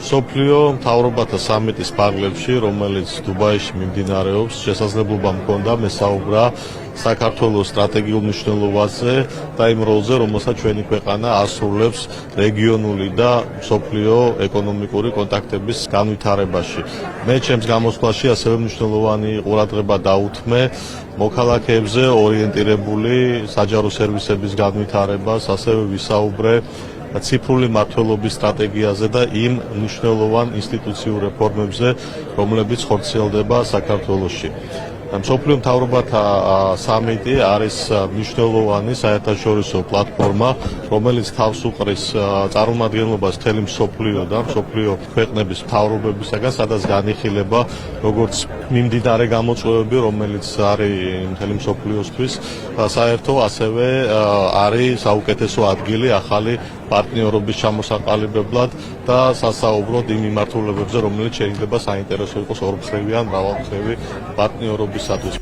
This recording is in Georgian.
სოფლიო მთავრობათა სამიტის პარლებში, რომელიც დუბაიში მიმდინარეობს, შესაძლებლობა მქონდა მესაუბრა საქართველოს სტრატეგიულ მნიშვნელობაზე და იმ როლზე, რომელსაც ჩვენი ქვეყანა ასრულებს რეგიონული და სოფლიო ეკონომიკური კონტაქტების განვითარებაში. მე ჩემს გამოსვლაში ასევე მნიშვნელოვანი ყურადღება დაუთმე მოქალაქეებზე ორიენტირებული საჯარო სერვისების განვითარებას, ასევე ვისაუბრე ციფრული მმართველობის სტრატეგიაზე და იმ მნიშვნელოვან ინსტიტუციურ რეფორმებზე, რომლებიც ხორციელდება საქართველოში. მსოფლიო მთავრობათა სამიტი არის მნიშვნელოვანი საერთაშორისო პლატფორმა, რომელიც თავს უყრის წარმომადგენლობას მთელი მსოფლიოდან, მსოფლიო ქვეყნების მთავრობებისაგან, სადაც განიხილება როგორც მიმდინარე გამოწვევები, რომელიც არის მთელი მსოფლიოსთვის საერთო, ასევე არის საუკეთესო ადგილი ახალი პარტნიორობის ჩამოსაყალიბებლად და სასაუბროდ იმ მიმართულებებზე, რომელიც შეიძლება საინტერესო იყოს ორმხრივი ან მრავალმხრივი პარტნიორობისათვის.